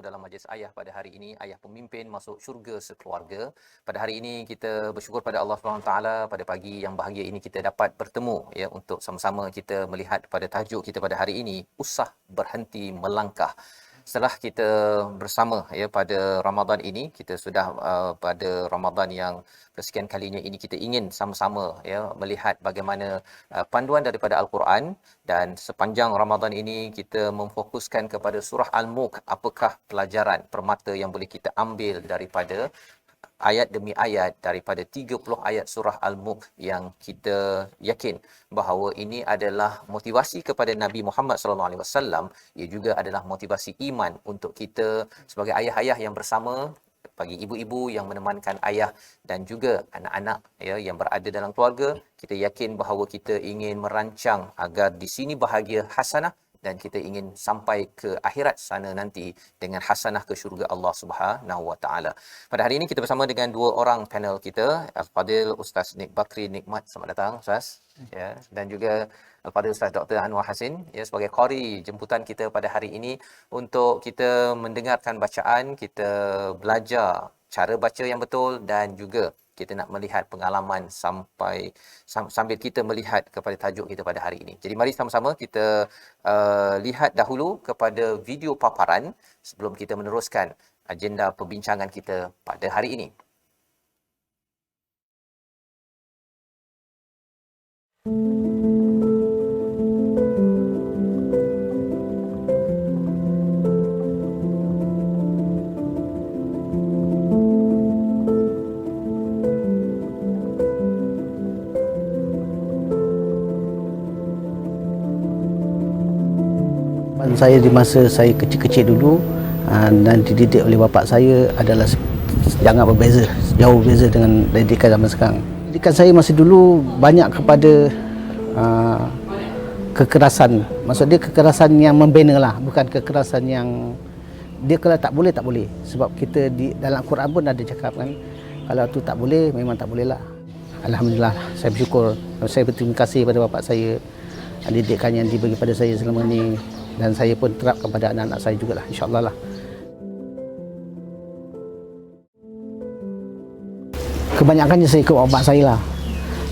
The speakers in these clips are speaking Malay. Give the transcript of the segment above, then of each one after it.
Dalam majlis ayah pada hari ini, ayah pemimpin masuk syurga sekeluarga. Pada hari ini kita bersyukur pada Allah SWT pada pagi yang bahagia ini kita dapat bertemu ya untuk sama-sama kita melihat pada tajuk kita pada hari ini, usah berhenti melangkah. Setelah kita bersama ya pada Ramadan ini, kita sudah pada Ramadan yang kesekian kalinya ini kita ingin sama-sama ya melihat bagaimana panduan daripada Al-Quran, dan sepanjang Ramadan ini kita memfokuskan kepada surah Al-Mulk. Apakah pelajaran permata yang boleh kita ambil daripada ayat demi ayat daripada 30 ayat surah Al-Mulk, yang kita yakin bahawa ini adalah motivasi kepada Nabi Muhammad sallallahu alaihi wasallam. Ia juga adalah motivasi iman untuk kita sebagai ayah-ayah yang bersama, bagi ibu-ibu yang menemankan ayah dan juga anak-anak ya yang berada dalam keluarga. Kita yakin bahawa kita ingin merancang agar di sini bahagia hasanah, dan kita ingin sampai ke akhirat sana nanti dengan hasanah ke syurga Allah Subhanahu Wa Taala. Pada hari ini kita bersama dengan dua orang panel kita, Al-Fadil Ustaz Nik Bakri Nikmat. Selamat datang Ustaz. Ya, dan juga Al-Fadil Ustaz Dr. Anwar Hasin ya sebagai qari jemputan kita pada hari ini untuk kita mendengarkan bacaan, kita belajar cara baca yang betul, dan juga kita nak melihat pengalaman sambil kita melihat kepada tajuk kita pada hari ini. Jadi mari sama-sama kita lihat dahulu kepada video paparan sebelum kita meneruskan agenda perbincangan kita pada hari ini. Saya di masa saya kecil-kecil dulu dan dididik oleh bapa saya adalah jangan berbeza, jauh berbeza dengan didikan zaman sekarang. Didikan saya masa dulu banyak kepada kekerasan. Maksud dia kekerasan yang membina lah, bukan kekerasan yang dia kalau tak boleh, tak boleh. Sebab kita di dalam Al-Quran pun ada cakap kan, kalau tu tak boleh, memang tak boleh lah. Alhamdulillah, saya bersyukur. Saya berterima kasih kepada bapa saya, didikan yang diberi pada saya selama ni. Dan saya pun terapkan pada anak-anak saya jugalah, insya-Allah lah. Kebanyakannya saya ikut bapak saya lah.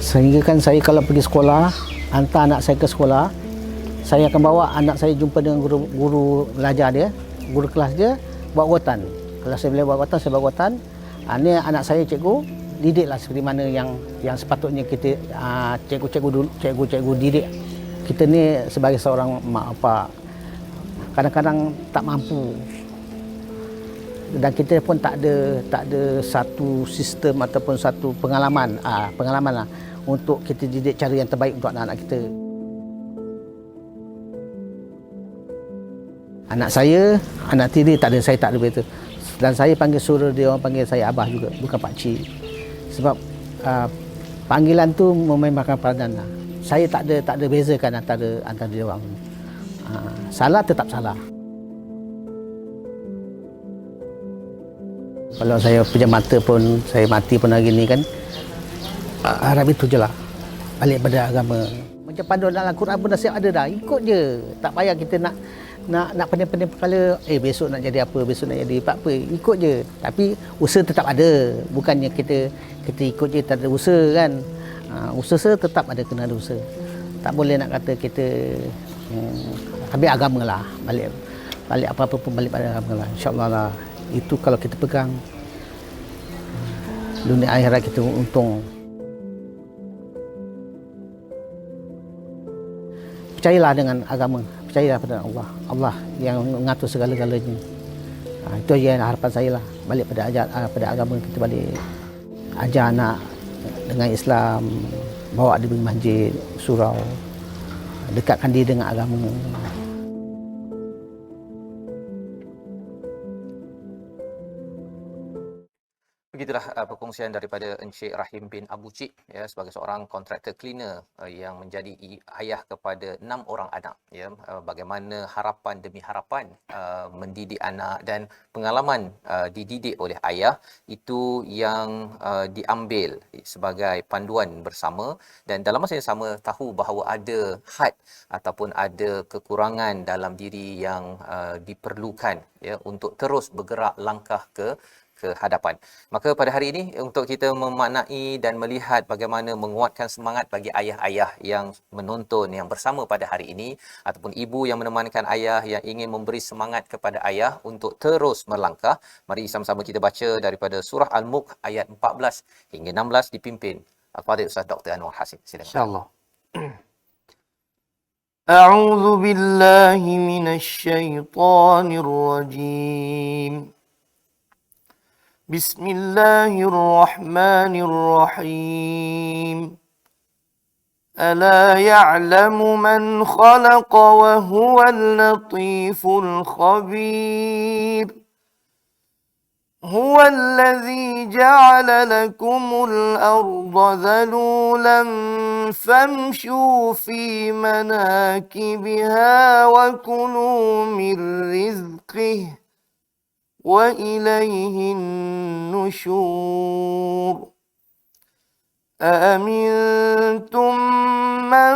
Sehingga kan saya kalau pergi sekolah, hantar anak saya ke sekolah, saya akan bawa anak saya jumpa dengan guru belajar dia, guru kelas dia, buat urutan. Kalau saya boleh buat urutan, saya buat urutan. Ini anak saya cikgu, didiklah seperti mana yang sepatutnya kita cikgu didik. Kita ni sebagai seorang mak bapak kadang-kadang tak mampu, dan kita pun tak ada satu sistem ataupun satu pengalaman lah untuk kita didik cara yang terbaik untuk anak-anak kita. Anak saya, anak tiri tak ada, saya tak ada begitu. Dan saya panggil suruh dia, orang panggil saya abah juga, bukan pakcik. Sebab panggilan tu memembangkan peranan lah. Saya tak ada bezakan antara dia orang. Salah tetap salah. Kalau saya pejam mata pun, saya mati pun hari ni kan, harap itu je lah, balik pada agama. Macam panduan dalam Al-Quran pun dah siap ada dah, ikut je. Tak payah kita nak pening-pening kepala, besok nak jadi apa, besok nak jadi apa, ikut je. Tapi usaha tetap ada, bukannya kita ikut je tak ada usaha kan. Usaha tetap ada, kena ada usaha. Tak boleh nak kata kita ambil agama lah, balik apa-apa pun balik pada agama lah, insya-Allah lah. Itu kalau kita pegang, dunia akhirat kita untung. Percayalah dengan agama, percayalah pada Allah yang mengatur segala-galanya. Itu yang harapan saya lah, balik pada agama kita, balik ajar anak dengan Islam, bawa dia pergi masjid, surau, dekatkan dia dengan agama. Begitulah perkongsian daripada Encik Rahim bin Abu Cik ya, sebagai seorang kontraktor cleaner yang menjadi ayah kepada 6 orang anak ya, bagaimana harapan demi harapan mendidik anak dan pengalaman dididik oleh ayah itu yang diambil sebagai panduan bersama, dan dalam masa yang sama tahu bahawa ada had ataupun ada kekurangan dalam diri yang diperlukan ya untuk terus bergerak langkah ke hadapan. Maka pada hari ini untuk kita memaknai dan melihat bagaimana menguatkan semangat bagi ayah-ayah yang menonton yang bersama pada hari ini, ataupun ibu yang menemankan ayah yang ingin memberi semangat kepada ayah untuk terus melangkah, mari sama-sama kita baca daripada surah Al-Mulk ayat 14 hingga 16 dipimpin Al-Fadhil Ustaz Dr. Anwar Hasin. Silakan. InsyaAllah. A'udzu billahi minasyaitonir rajim. Bismillahirrahmanirrahim. ألا يعلم من خلق وهو اللطيف الخبير هو الذي جعل لكم الأرض ذلولا فامشوا في مناكبها وكلوا من رزقه وإليه النشور أأمنتم من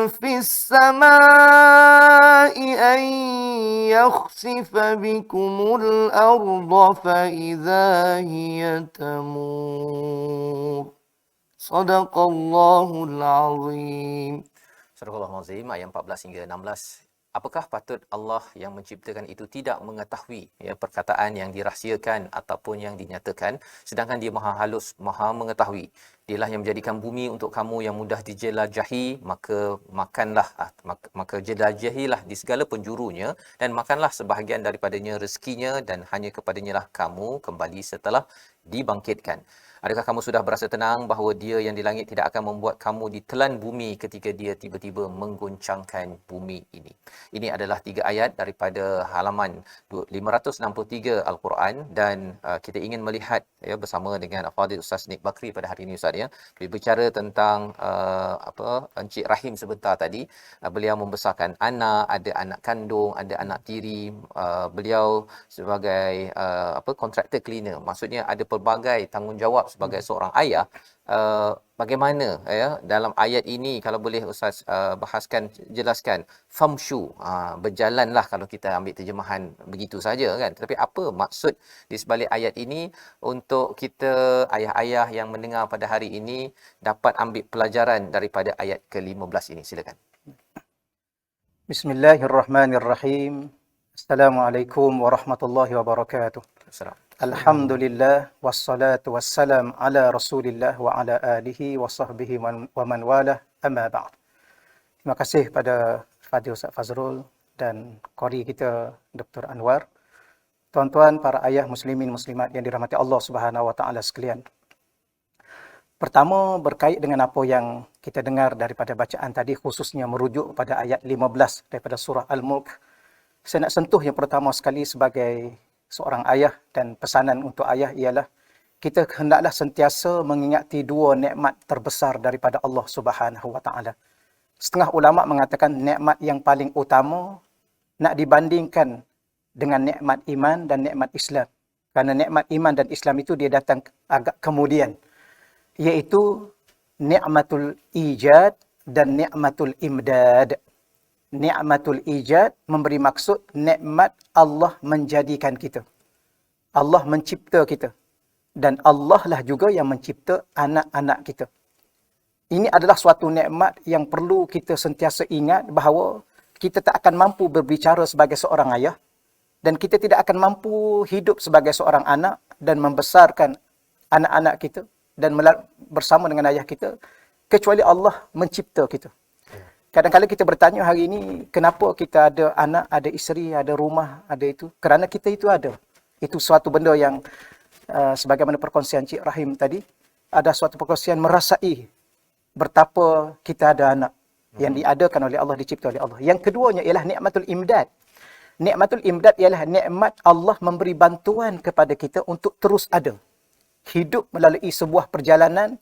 في السماء أن يخسف بكم الأرض فإذا هي تمور صدق الله العظيم. Surah Al-Azim ayat 14 hingga 16. Apakah patut Allah yang menciptakan itu tidak mengetahui ya perkataan yang dirahsiakan ataupun yang dinyatakan, sedangkan dia maha halus, maha mengetahui. Dialah yang menjadikan bumi untuk kamu yang mudah dijelajahi, maka makanlah, maka jelajahilah di segala penjurunya dan makanlah sebahagian daripadanya rezekinya, dan hanya kepadanya lah kamu kembali setelah dibangkitkan. Adakah kamu sudah berasa tenang bahawa dia yang di langit tidak akan membuat kamu ditelan bumi ketika dia tiba-tiba mengguncangkan bumi ini? Ini adalah 3 ayat daripada halaman 563 Al-Quran, dan kita ingin melihat ya bersama dengan Al-Fadhil Ustaz Nik Bakri pada hari ini Ustaz ya. Berbicara tentang Encik Rahim sebentar tadi, beliau membesarkan anak, ada anak kandung, ada anak tiri, beliau sebagai kontraktor cleaner. Maksudnya ada pelbagai tanggungjawab sebagai seorang ayah. Bagaimana ya dalam ayat ini, kalau boleh Ustaz bahaskan, jelaskan, famshu, berjalanlah kalau kita ambil terjemahan begitu saja kan, tetapi apa maksud di sebalik ayat ini untuk kita ayah-ayah yang mendengar pada hari ini dapat ambil pelajaran daripada ayat ke-15 ini? Silakan. Bismillahirrahmanirrahim. Assalamualaikum warahmatullahi wabarakatuh. Assalamualaikum. Alhamdulillah wassalatu wassalam ala Rasulillah wa ala alihi wa sahbihi wa man walah, amma ba'd. Terima kasih pada Fadhil Ustaz Fazrul dan qari kita Dr. Anwar. Tuan-tuan, para ayah muslimin muslimat yang dirahmati Allah Subhanahu wa taala sekalian. Pertama, berkait dengan apa yang kita dengar daripada bacaan tadi, khususnya merujuk pada ayat 15 daripada surah Al-Mulk. Saya nak sentuh yang pertama sekali sebagai seorang ayah, dan pesanan untuk ayah ialah kita hendaklah sentiasa mengingati 2 nikmat terbesar daripada Allah Subhanahu wa taala. Setengah ulama mengatakan nikmat yang paling utama nak dibandingkan dengan nikmat iman dan nikmat Islam. Kerana nikmat iman dan Islam itu dia datang agak kemudian, iaitu nikmatul ijad dan nikmatul imdad. Ni'matul ijad memberi maksud nikmat Allah menjadikan kita. Allah mencipta kita. Dan Allah lah juga yang mencipta anak-anak kita. Ini adalah suatu nikmat yang perlu kita sentiasa ingat bahawa kita tak akan mampu berbicara sebagai seorang ayah, dan kita tidak akan mampu hidup sebagai seorang anak dan membesarkan anak-anak kita dan bersama dengan ayah kita, kecuali Allah mencipta kita. Kadang-kadang kita bertanya hari ini, kenapa kita ada anak, ada isteri, ada rumah, ada itu? Kerana kita itu ada. Itu suatu benda yang sebagaimana perkongsian Cik Rahim tadi, ada suatu perkongsian merasai betapa kita ada anak yang diadakan oleh Allah, dicipta oleh Allah. Yang keduanya ialah nikmatul imdad. Nikmatul imdad ialah nikmat Allah memberi bantuan kepada kita untuk terus ada. hidup melalui sebuah perjalanan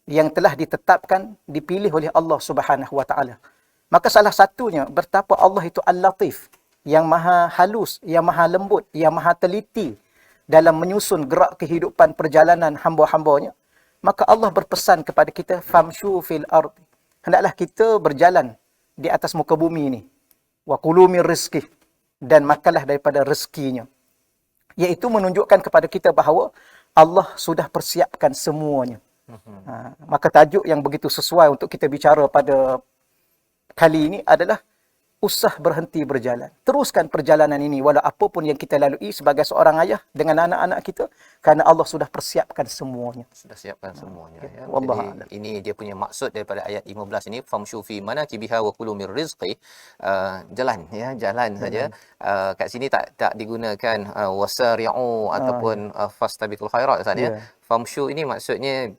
yang telah ditetapkan, dipilih oleh Allah Subhanahu wa taala. Maka salah satunya betapa Allah itu Al-Latif, yang maha halus, yang maha lembut, yang maha teliti dalam menyusun gerak kehidupan perjalanan hamba-hambanya. Maka Allah berpesan kepada kita, famshu fil ardi. Hendaklah kita berjalan di atas muka bumi ini. Wa kulu min rizqih, dan makanlah daripada rezekinya. Iaitu menunjukkan kepada kita bahawa Allah sudah persiapkan semuanya. Maka tajuk yang begitu sesuai untuk kita bicara pada kali ini adalah usah berhenti berjalan. Teruskan perjalanan ini walau apapun yang kita lalui sebagai seorang ayah dengan anak-anak kita, kerana Allah sudah persiapkan semuanya. Sudah siapkan semuanya. Okay. Ya. Wallahu Jadi ini dia punya maksud daripada ayat 15 ini, famshu fi manakibiha wa kulu mir rizqi. Jalan ya, jalan saja. Kat sini tak digunakan wasari'u ataupun fastabiqul khairat Ustaz ya. Famshu ini maksudnya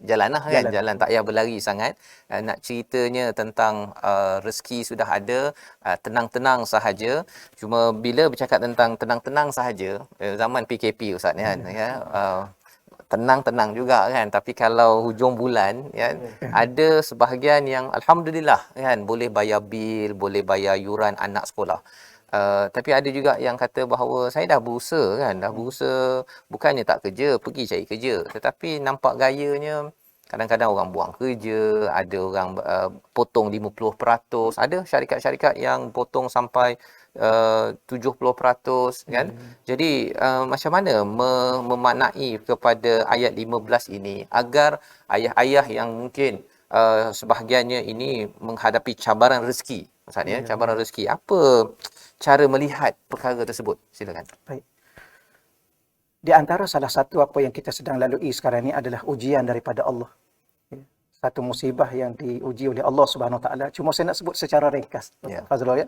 jalanlah kan, jalan, tak payah berlari sangat. Nak ceritanya tentang rezeki sudah ada, tenang-tenang sahaja. Cuma bila bercakap tentang tenang-tenang sahaja, zaman PKP Ustaz kan, ya, tenang-tenang juga kan, tapi kalau hujung bulan kan, ada sebahagian yang alhamdulillah kan boleh bayar bil, boleh bayar yuran anak sekolah. Tapi ada juga yang kata bahawa saya dah berusaha kan, dah berusaha, bukannya tak kerja, pergi cari kerja, tetapi nampak gayanya kadang-kadang orang buang kerja, ada orang potong 50%, ada syarikat-syarikat yang potong sampai 70% kan. Jadi macam mana memaknai kepada ayat 15 ini agar ayah-ayah yang mungkin sebahagiannya ini menghadapi cabaran rezeki, maksudnya cabaran rezeki, apa cara melihat perkara tersebut? Silakan. Baik. Di antara salah satu apa yang kita sedang lalui sekarang ini adalah ujian daripada Allah. Satu musibah yang diuji oleh Allah Subhanahu Wa Taala. Cuma saya nak sebut secara ringkas, Fazrul ya.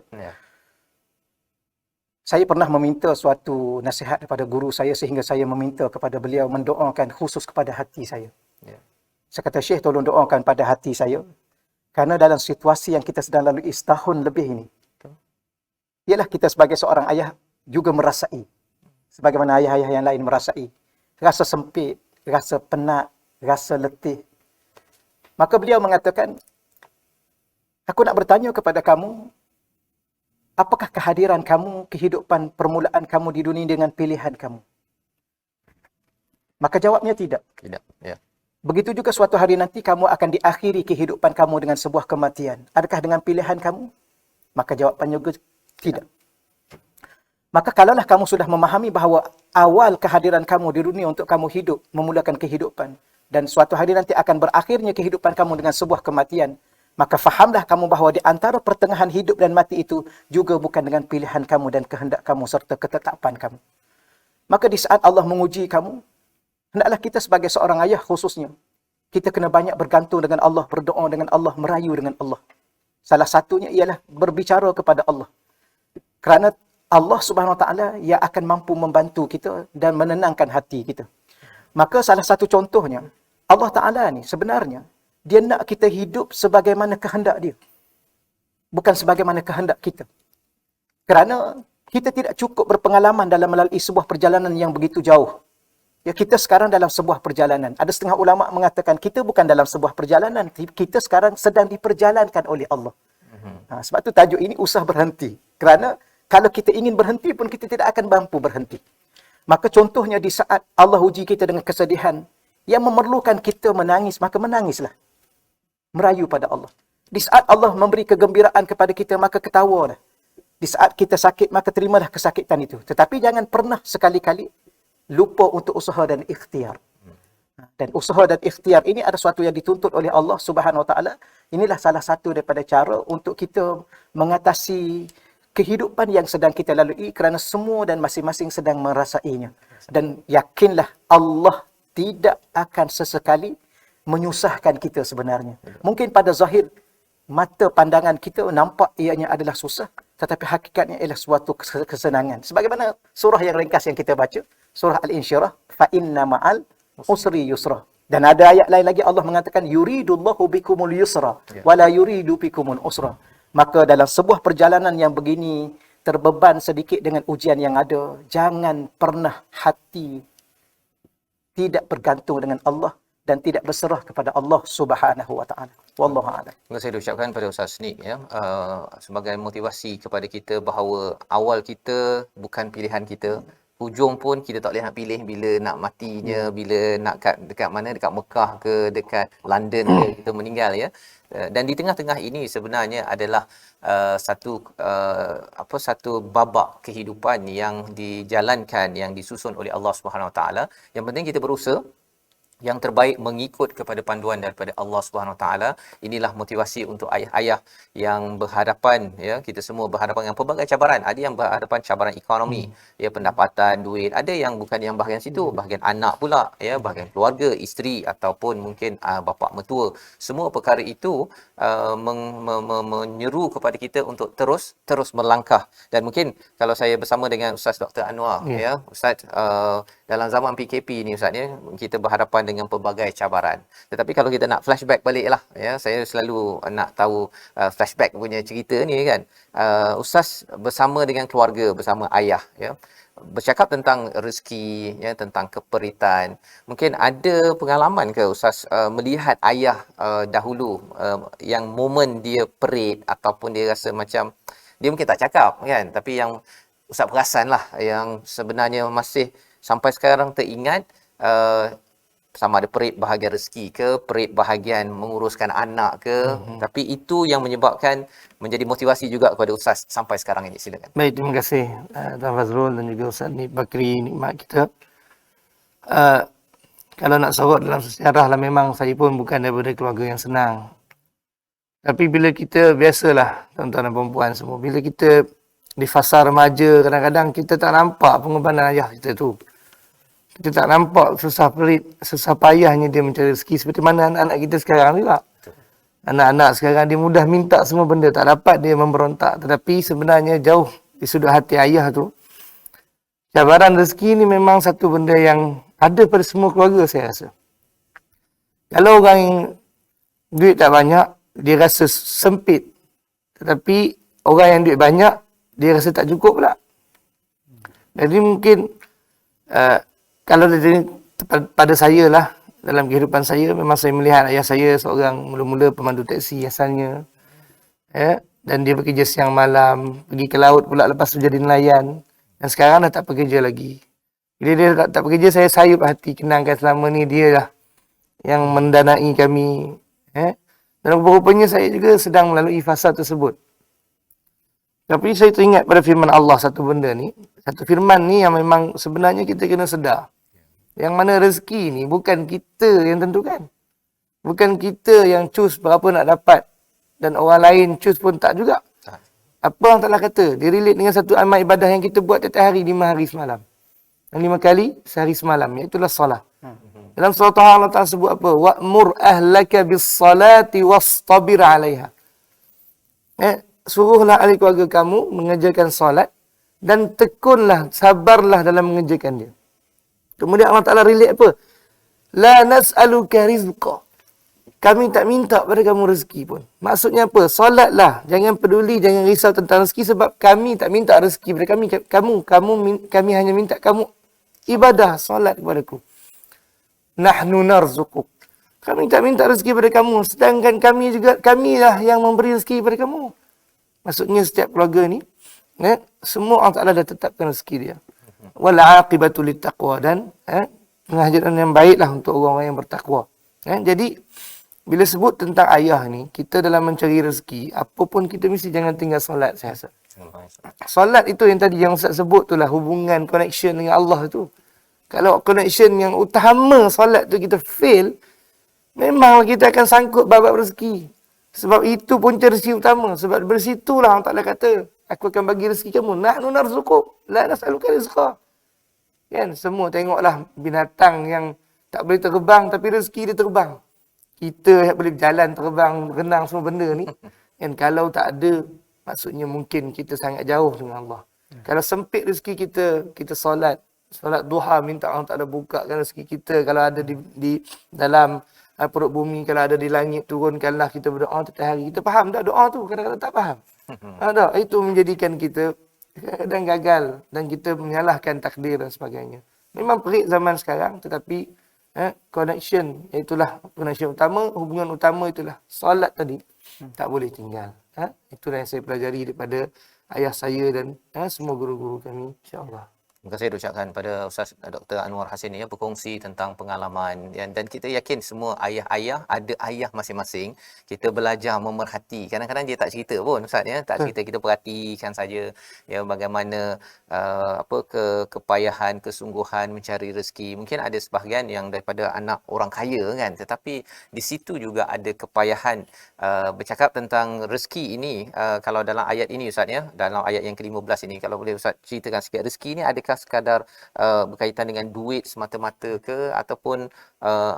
Saya pernah meminta suatu nasihat daripada guru saya, sehingga saya meminta kepada beliau mendoakan khusus kepada hati saya. Saya kata, Syekh, tolong doakan pada hati saya, kerana dalam situasi yang kita sedang lalui setahun lebih ini, ialah kita sebagai seorang ayah juga merasai, sebagaimana ayah-ayah yang lain merasai, rasa sempit, rasa penat, rasa letih. Maka beliau mengatakan, aku nak bertanya kepada kamu, apakah kehadiran kamu, kehidupan permulaan kamu di dunia dengan pilihan kamu? Maka jawabnya tidak. Tidak, ya. Begitu juga suatu hari nanti kamu akan diakhiri kehidupan kamu dengan sebuah kematian. Adakah dengan pilihan kamu? Maka jawapannya juga tidak. Maka kalaulah kamu sudah memahami bahawa awal kehadiran kamu di dunia untuk kamu hidup, memulakan kehidupan, dan suatu hari nanti akan berakhirnya kehidupan kamu dengan sebuah kematian, maka fahamlah kamu bahawa di antara pertengahan hidup dan mati itu juga bukan dengan pilihan kamu dan kehendak kamu serta ketetapan kamu. Maka di saat Allah menguji kamu, hendaklah kita sebagai seorang ayah khususnya, kita kena banyak bergantung dengan Allah, berdoa dengan Allah, merayu dengan Allah. Salah satunya ialah berbicara kepada Allah. Kerana Allah Subhanahu Wa Taala yang akan mampu membantu kita dan menenangkan hati kita. Maka salah satu contohnya, Allah Ta'ala ni sebenarnya, dia nak kita hidup sebagaimana kehendak dia. Bukan sebagaimana kehendak kita. Kerana kita tidak cukup berpengalaman dalam melalui sebuah perjalanan yang begitu jauh. Ya, kita sekarang dalam sebuah perjalanan. Ada setengah ulama mengatakan kita bukan dalam sebuah perjalanan, kita sekarang sedang diperjalankan oleh Allah. Sebab tu tajuk ini usah berhenti. Kerana kalau kita ingin berhenti pun kita tidak akan mampu berhenti. Maka contohnya di saat Allah uji kita dengan kesedihan yang memerlukan kita menangis, maka menangislah. Merayu pada Allah. Di saat Allah memberi kegembiraan kepada kita, maka ketawalah. Di saat kita sakit, maka terimalah kesakitan itu. Tetapi jangan pernah sekali-kali lupa untuk usaha dan ikhtiar. Dan usaha dan ikhtiar ini ada sesuatu yang dituntut oleh Allah Subhanahu Wa Taala. Inilah salah satu daripada cara untuk kita mengatasi kehidupan yang sedang kita lalui, kerana semua dan masing-masing sedang merasainya. Dan yakinlah Allah tidak akan sesekali menyusahkan kita sebenarnya. Mungkin pada zahir mata pandangan kita nampak ianya adalah susah, tetapi hakikatnya ialah suatu kesenangan. Sebagaimana surah yang ringkas yang kita baca, surah Al-Insyirah, fa inna ma'al usri yusra. Dan ada ayat lain lagi Allah mengatakan yuridullahu bikumul yusra wala yuridu bikumul usra. Maka dalam sebuah perjalanan yang begini, terbeban sedikit dengan ujian yang ada, jangan pernah hati tidak bergantung dengan Allah dan tidak berserah kepada Allah Subhanahu wa taala. Wallahu a'lam. Terima kasih diucapkan pada Ustaz Nik ya, sebagai motivasi kepada kita bahawa awal kita bukan pilihan kita, hujung pun kita tak boleh nak pilih bila nak matinya, bila nak dekat mana, dekat Mekah ke dekat London ke kita meninggal ya. Dan di tengah-tengah ini sebenarnya adalah satu babak kehidupan yang dijalankan, yang disusun oleh Allah Subhanahu Wa Taala. Yang penting kita berusaha yang terbaik mengikut kepada panduan daripada Allah Subhanahu Wa Taala. Inilah motivasi untuk ayah-ayah yang berhadapan ya, kita semua berhadapan dengan pelbagai cabaran. Ada yang berhadapan cabaran ekonomi, ya, pendapatan, duit. Ada yang bukan yang bahagian situ, bahagian anak pula ya, bahagian keluarga, isteri ataupun mungkin bapa mertua. Semua perkara itu menyeru kepada kita untuk terus melangkah. Dan mungkin kalau saya bersama dengan Ustaz Dr. Anwar ya, Ustaz, dalam zaman PKP ni Ustaz ya, kita berhadapan dengan pelbagai cabaran. Tetapi kalau kita nak flashback baliklah ya, saya selalu nak tahu flashback punya cerita ni kan. Ustaz bersama dengan keluarga, bersama ayah ya, bercakap tentang rezeki ya, tentang keperitan. Mungkin ada pengalaman ke Ustaz melihat ayah dahulu yang momen dia perit ataupun dia rasa macam dia mungkin tak cakap kan, tapi yang Ustaz perasan lah yang sebenarnya masih sampai sekarang teringat, sama ada perit bahagian rezeki ke, perit bahagian menguruskan anak ke, tapi itu yang menyebabkan menjadi motivasi juga kepada Ustaz sampai sekarang ini. Silakan. Baik, terima kasih Tuan Fazrul dan juga Ustaz Bakri, nikmat kita. Kalau nak sorot dalam sejarah lah, memang saya pun bukan daripada keluarga yang senang. Tapi bila kita, biasalah tuan-tuan dan perempuan semua, bila kita di fasa remaja, kadang-kadang kita tak nampak pengorbanan ayah kita tu. Kita tak nampak susah perit, susah payahnya dia mencari rezeki, seperti mana anak-anak kita sekarang juga. Anak-anak sekarang dia mudah minta semua benda, tak dapat dia memberontak. Tetapi sebenarnya jauh di sudut hati ayah tu, cabaran rezeki ni memang satu benda yang ada pada semua keluarga, saya rasa. Kalau orang yang duit tak banyak, dia rasa sempit. Tetapi orang yang duit banyak, dia rasa tak cukup pula. Jadi mungkin kalau pada saya lah, dalam kehidupan saya, memang saya melihat ayah saya seorang mula-mula pemandu teksi asalnya. Ya, dan dia bekerja siang malam, pergi ke laut pula lepas tu jadi nelayan. Dan sekarang dah tak bekerja lagi. Bila dia tak bekerja, saya sayup hati, kenangkan selama ni dia lah yang mendanai kami. Ya. Dan rupa-rupanya saya juga sedang melalui fasa tersebut. Tapi saya teringat pada firman Allah satu benda ni. Satu firman ni yang memang sebenarnya kita kena sedar. Yang mana rezeki ni bukan kita yang tentukan. Bukan kita yang choose berapa nak dapat. Dan orang lain choose pun tak juga. Apa Allah Ta'ala kata? Dia relate dengan satu amal ibadah yang kita buat tiap hari 5 hari semalam. Dan 5 kali sehari semalam. Iaitulah salat. Dalam surah Taha Allah Ta'ala sebut apa? Wa'mur ahlaka bis salati wastabir alaiha. Suruhlah ahli keluarga kamu mengerjakan solat dan tekunlah, sabarlah dalam mengerjakan dia. Kemudian Allah Ta'ala relate apa? La nas'aluka rizqa. Kami tak minta pada kamu rezeki pun. Maksudnya apa? Solatlah. Jangan peduli, jangan risau tentang rezeki sebab kami tak minta rezeki pada kami hanya minta kamu ibadah, solat kepadaku. Nahnu narzuquk. Kami tak minta rezeki pada kamu, sedangkan kamilah yang memberi rezeki pada kamu. Maksudnya setiap keluarga ni, semua Allah Ta'ala dah tetapkan rezeki dia. Wal aqibatu littaqwa, dan pengajaran yang baiklah untuk orang-orang yang bertakwa. Jadi bila sebut tentang ayah ni, kita dalam mencari rezeki, apa pun kita mesti jangan tinggal solat, saya rasa. Solat itu yang tadi yang Ustaz sebut tu lah, hubungan, connection dengan Allah tu. Kalau connection yang utama solat tu kita fail, memang kita akan sangkut bab-bab rezeki. Sebab itu punca rezeki utama. Sebab dari situlah Allah Ta'ala kata, aku akan bagi rezeki kamu. Nahnu narzuquk, la nas'aluka rizqa. Kan? Semua tengoklah binatang yang tak boleh terbang, tapi rezeki dia terbang. Kita yang boleh berjalan, terbang, renang, semua benda ni. Kan? Kalau tak ada, maksudnya mungkin kita sangat jauh dengan Allah. Kalau sempit rezeki kita, kita solat duha, minta Allah Ta'ala bukakan rezeki kita. Kalau ada di dalam perut bumi, kalau ada di langit, turunkanlah, kita berdoa setiap hari. Kita faham tak doa tu? Kadang-kadang tak faham. Itu menjadikan kita kadang gagal dan kita menyalahkan takdir dan sebagainya. Memang perik zaman sekarang, tetapi connection, itulah connection utama, hubungan utama itulah solat tadi. Tak boleh tinggal. Itulah yang saya pelajari daripada ayah saya dan semua guru-guru kami, insya-Allah. Terima kasih ucapkan pada Ustaz Dr. Anwar Hassin ya, berkongsi tentang pengalaman dan kita yakin semua ayah-ayah ada ayah masing-masing. Kita belajar memerhati. Kadang-kadang dia tak cerita pun Ustaz ya, tak cerita, kita perhatikan saja ya bagaimana kepayahan, kesungguhan mencari rezeki. Mungkin ada sebahagian yang daripada anak orang kaya kan, tetapi di situ juga ada kepayahan. Bercakap tentang rezeki ini, kalau dalam ayat ini Ustaz ya, dalam ayat yang ke-15 ini, kalau boleh Ustaz ceritakan sikit, rezeki ini adakah sekadar berkaitan dengan duit semata-mata ke, ataupun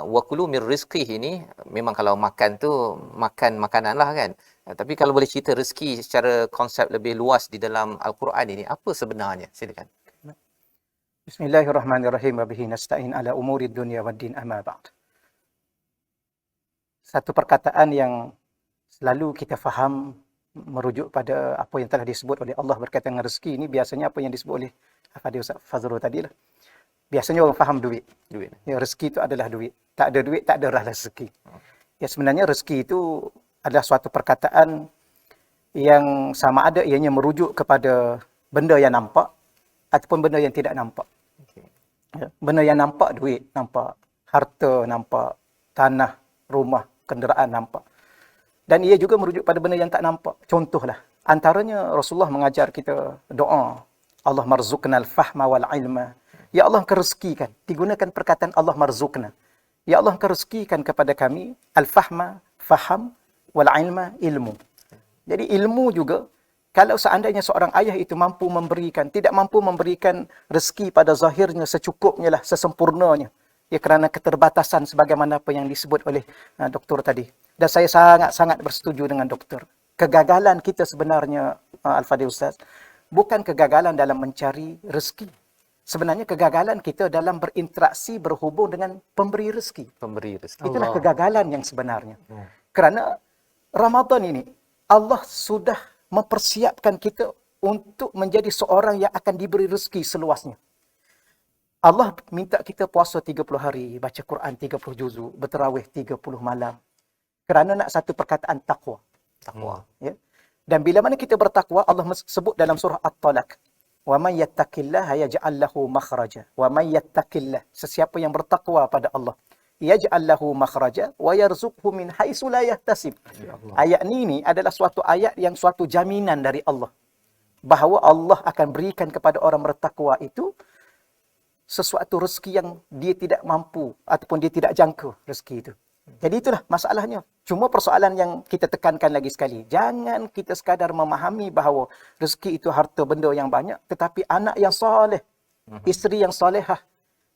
wakulu mir rizqih ini memang kalau makan tu makan makanan lah kan, tapi kalau boleh cerita rezeki secara konsep lebih luas di dalam Al-Quran ini, apa sebenarnya? Silakan. Bismillahirrahmanirrahim. Wa bihi nasta'in ala umuri dunya waddin, amma ba'd. Satu perkataan yang selalu kita faham merujuk pada apa yang telah disebut oleh Allah berkaitan dengan rezeki ini, biasanya apa yang disebut oleh Ustaz Fazrul tadi lah. Biasanya orang faham duit. Ya, rezeki itu adalah duit. Tak ada duit, tak ada rezeki. Ya, sebenarnya rezeki itu adalah suatu perkataan yang sama ada ianya merujuk kepada benda yang nampak ataupun benda yang tidak nampak. Ya, benda yang nampak, duit nampak, harta nampak, tanah, rumah, kenderaan nampak. Dan ia juga merujuk pada benda yang tak nampak. Contohlah, antaranya Rasulullah mengajar kita doa, Allah marzuqnal fahma wal ilma. Ya Allah, engkau rezekikan. Digunakan perkataan Allah marzuqna. Ya Allah, engkau rezekikan kepada kami al-fahma, faham, wal ilma, ilmu. Jadi ilmu juga, kalau seandainya seorang ayah itu mampu memberikan, tidak mampu memberikan rezeki pada zahirnya secukupnya lah, sesempurnanya. Ya, kerana keterbatasan sebagaimana apa yang disebut oleh doktor tadi. Dan saya sangat-sangat bersetuju dengan doktor. Kegagalan kita sebenarnya, Al-Fadhil Ustaz, bukan kegagalan dalam mencari rezeki. Sebenarnya kegagalan kita dalam berinteraksi, berhubung dengan pemberi rezeki. Itulah kegagalan yang sebenarnya. Kerana Ramadan ini, Allah sudah mempersiapkan kita untuk menjadi seorang yang akan diberi rezeki seluasnya. Allah minta kita puasa 30 hari, baca Quran 30 juzuk, berterawih 30 malam. Kerana nak satu perkataan takwa. Ya. Dan bila mana kita bertakwa, Allah sebut dalam surah At-Talaq, wa may yattaqillaha yaj'al lahu makhraja. Wa may yattaqillah, sesiapa yang bertakwa pada Allah, yaj'al lahu makhraja wa yarzuqhu min haitsu la yahtasib. Ayat ini adalah suatu ayat yang suatu jaminan dari Allah bahawa Allah akan berikan kepada orang bertakwa itu sesuatu rezeki yang dia tidak mampu ataupun dia tidak jangka rezeki itu. Jadi itulah masalahnya. Cuma persoalan yang kita tekankan lagi sekali, jangan kita sekadar memahami bahawa rezeki itu harta benda yang banyak, tetapi anak yang soleh, isteri yang solehah,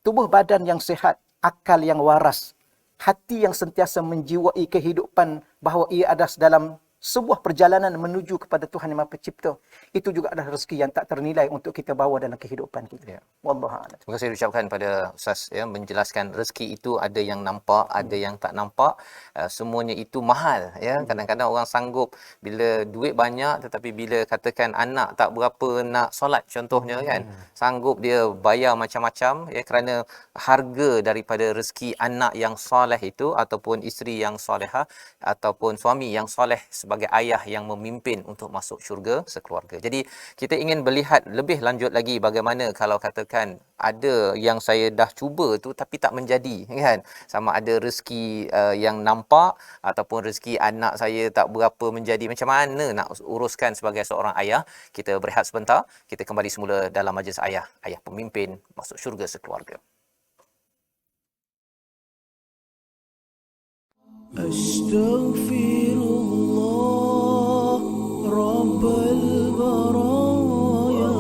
tubuh badan yang sihat, akal yang waras, hati yang sentiasa menjiwai kehidupan bahawa ia ada dalam sebuah perjalanan menuju kepada Tuhan Yang Maha Pencipta. Itu juga adalah rezeki yang tak ternilai untuk kita bawa dalam kehidupan kita. Wallahu a'lam. Terima kasih ucapkan pada Ustaz ya, menjelaskan rezeki itu ada yang nampak, ada yang tak nampak. Semuanya itu mahal ya. Kadang-kadang orang sanggup bila duit banyak, tetapi bila katakan anak tak berapa nak solat contohnya kan, sanggup dia bayar macam-macam ya, kerana harga daripada rezeki anak yang soleh itu, ataupun isteri yang solehah, ataupun suami yang soleh sebagai ayah yang memimpin untuk masuk syurga sekeluarga. Jadi kita ingin melihat lebih lanjut lagi bagaimana kalau katakan ada yang saya dah cuba tu tapi tak menjadi kan, sama ada rezeki yang nampak ataupun rezeki anak saya tak berapa menjadi, macam mana nak uruskan sebagai seorang ayah. Kita berehat sebentar, kita kembali semula dalam majlis ayah pemimpin masuk syurga sekeluarga. Astaghfirullah Rabbal baraya,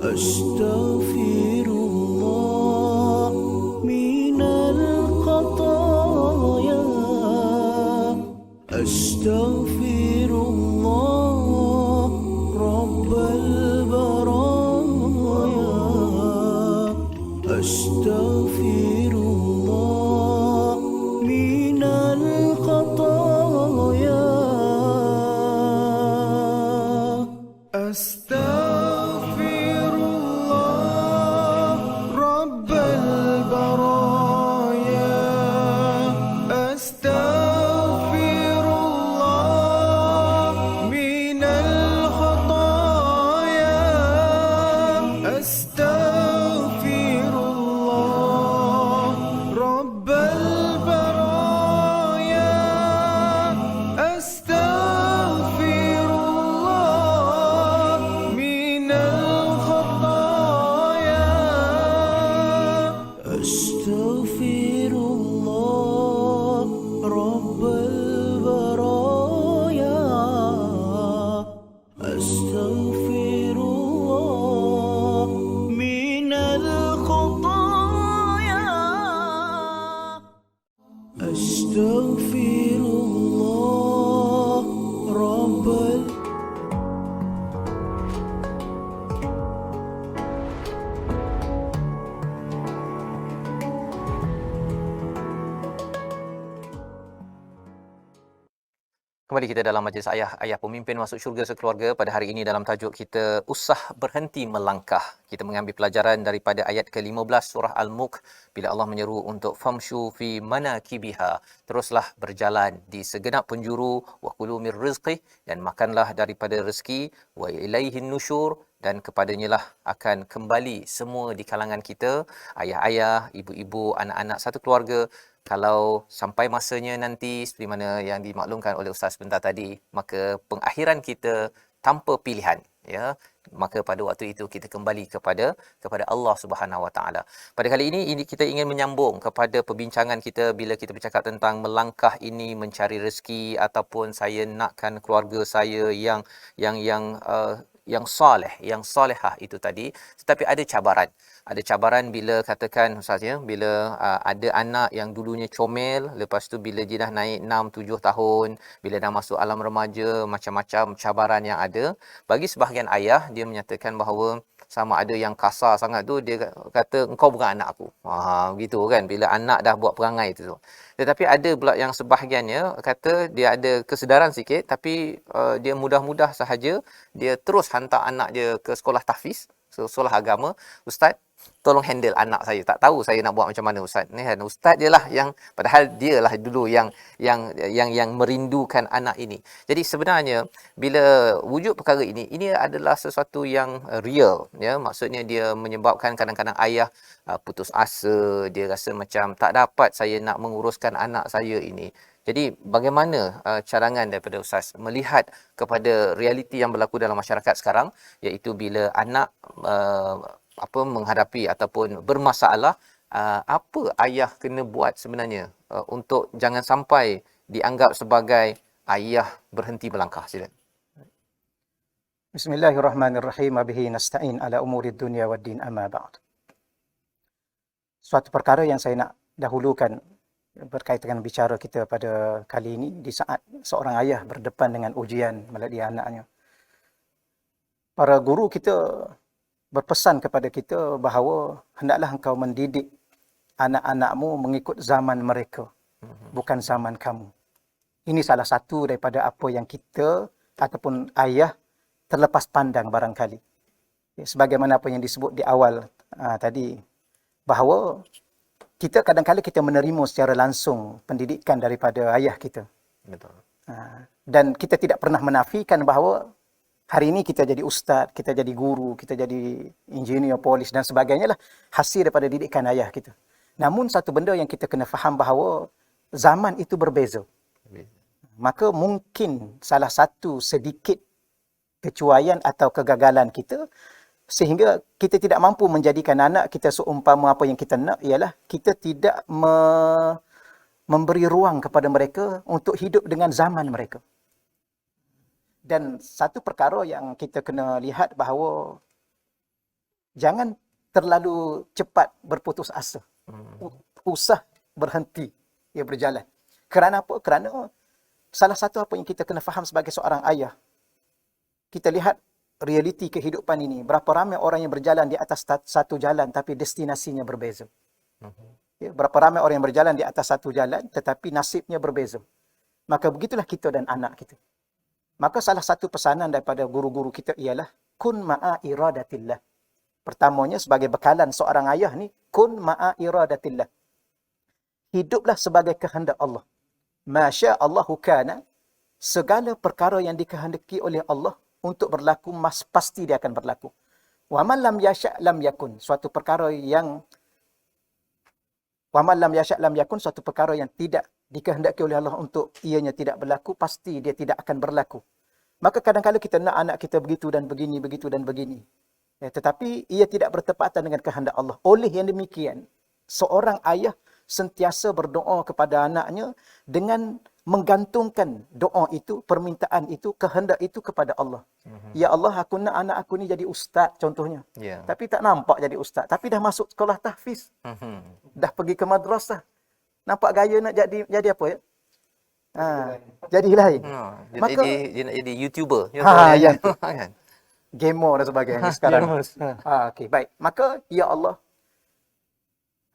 astaghfirullah minal khataya, astaghfirullah Rabbal baraya, astaghfirullah أستغفر الله رب البرايا Kembali kita dalam majlis ayah pemimpin masuk syurga sekeluarga. Pada hari ini dalam tajuk kita usah berhenti melangkah. Kita mengambil pelajaran daripada ayat ke-15 surah Al-Mulk bila Allah menyeru untuk famshu fi manakibiha. Teruslah berjalan di segenap penjuru wa kulu mir rizqi, dan makanlah daripada rezeki, wa ilaihin nusyur, dan kepadanya lah akan kembali semua di kalangan kita, ayah-ayah, ibu-ibu, anak-anak satu keluarga. Kalau sampai masanya nanti seperti mana yang dimaklumkan oleh Ustaz sebentar tadi, maka pengakhiran kita tanpa pilihan, ya, maka pada waktu itu kita kembali kepada Allah Subhanahu Wa Taala. Pada kali ini kita ingin menyambung kepada perbincangan kita bila kita bercakap tentang melangkah ini mencari rezeki, ataupun saya nakkan keluarga saya yang soleh, yang solehah itu tadi. Tetapi ada cabaran. Ada cabaran bila katakan Ustaz, ya, bila ada anak yang dulunya comel, lepas tu bila dia dah naik 6-7 tahun, bila dah masuk alam remaja, macam-macam cabaran yang ada. Bagi sebahagian ayah, dia menyatakan bahawa sama ada yang kasar sangat tu, dia kata engkau bukan anak aku. Begitu kan, bila anak dah buat perangai tu. Tetapi ada pula yang sebahagiannya kata dia ada kesedaran sikit, tapi dia mudah-mudah sahaja dia terus hantar anak dia ke sekolah tahfiz, sekolah agama. Ustaz, tolong handle anak saya, tak tahu saya nak buat macam mana Ustaz. Ni kan Ustaz dia lah yang, padahal dia lah dulu yang merindukan anak ini. Jadi sebenarnya bila wujud perkara ini adalah sesuatu yang real, ya. Maksudnya dia menyebabkan kadang-kadang ayah putus asa, dia rasa macam tak dapat saya nak menguruskan anak saya ini. Jadi bagaimana cadangan daripada Ustaz melihat kepada realiti yang berlaku dalam masyarakat sekarang, iaitu bila anak menghadapi ataupun bermasalah, apa ayah kena buat sebenarnya untuk jangan sampai dianggap sebagai ayah berhenti melangkah. Silakan. Bismillahirrahmanirrahim. Bihi nasta'in ala umurid dunya wad din, amma ba'd. Suatu perkara yang saya nak dahulukan berkaitan dengan bicara kita pada kali ini, di saat seorang ayah berdepan dengan ujian melalui anaknya. Para guru kita berpesan kepada kita bahawa hendaklah engkau mendidik anak-anakmu mengikut zaman mereka, bukan zaman kamu. Ini salah satu daripada apa yang kita ataupun ayah terlepas pandang barangkali. Sebagaimana apa yang disebut di awal tadi, bahawa kita kadang-kadang kita menerima secara langsung pendidikan daripada ayah kita. Betul. Dan kita tidak pernah menafikan bahawa hari ini kita jadi ustaz, kita jadi guru, kita jadi engineer, polis dan sebagainya lah hasil daripada didikan ayah kita. Namun satu benda yang kita kena faham bahawa zaman itu berbeza. Maka mungkin salah satu sedikit kecuaian atau kegagalan kita sehingga kita tidak mampu menjadikan anak kita seumpama apa yang kita nak, ialah kita tidak memberi ruang kepada mereka untuk hidup dengan zaman mereka. Dan satu perkara yang kita kena lihat bahawa jangan terlalu cepat berputus asa. Usah berhenti ia berjalan. Kerana apa? Kerana salah satu apa yang kita kena faham sebagai seorang ayah, kita lihat realiti kehidupan ini. Berapa ramai orang yang berjalan di atas satu jalan tapi destinasinya berbeza. Ya, berapa ramai orang yang berjalan di atas satu jalan tetapi nasibnya berbeza. Maka begitulah kita dan anak kita. Maka salah satu pesanan daripada guru-guru kita ialah kun ma'a iradatillah. Pertamanya sebagai bekalan seorang ayah ni, kun ma'a iradatillah. Hiduplah sebagai kehendak Allah. Masya Allahu kana, segala perkara yang dikehendaki oleh Allah untuk berlaku, pasti dia akan berlaku. Wa man lam yasha' lam yakun. Suatu perkara yang suatu perkara yang tidak dikehendaki oleh Allah untuk ianya tidak berlaku, pasti dia tidak akan berlaku. Maka kadang-kadang kita nak anak kita begitu dan begini, begitu dan begini. Tetapi ia tidak bertepatan dengan kehendak Allah. Oleh yang demikian, seorang ayah sentiasa berdoa kepada anaknya dengan menggantungkan doa itu, permintaan itu, kehendak itu kepada Allah. Ya Allah, aku nak anak aku ni jadi ustaz contohnya. Tapi tak nampak jadi ustaz. Tapi dah masuk sekolah tahfiz. Dah pergi ke madrasah. Nampak gaya nak jadi apa ya? Jadi lain. Maka dia nak jadi YouTuber. Ya. Gamer dan sebagainya sekarang. Okey, baik. Maka ya Allah,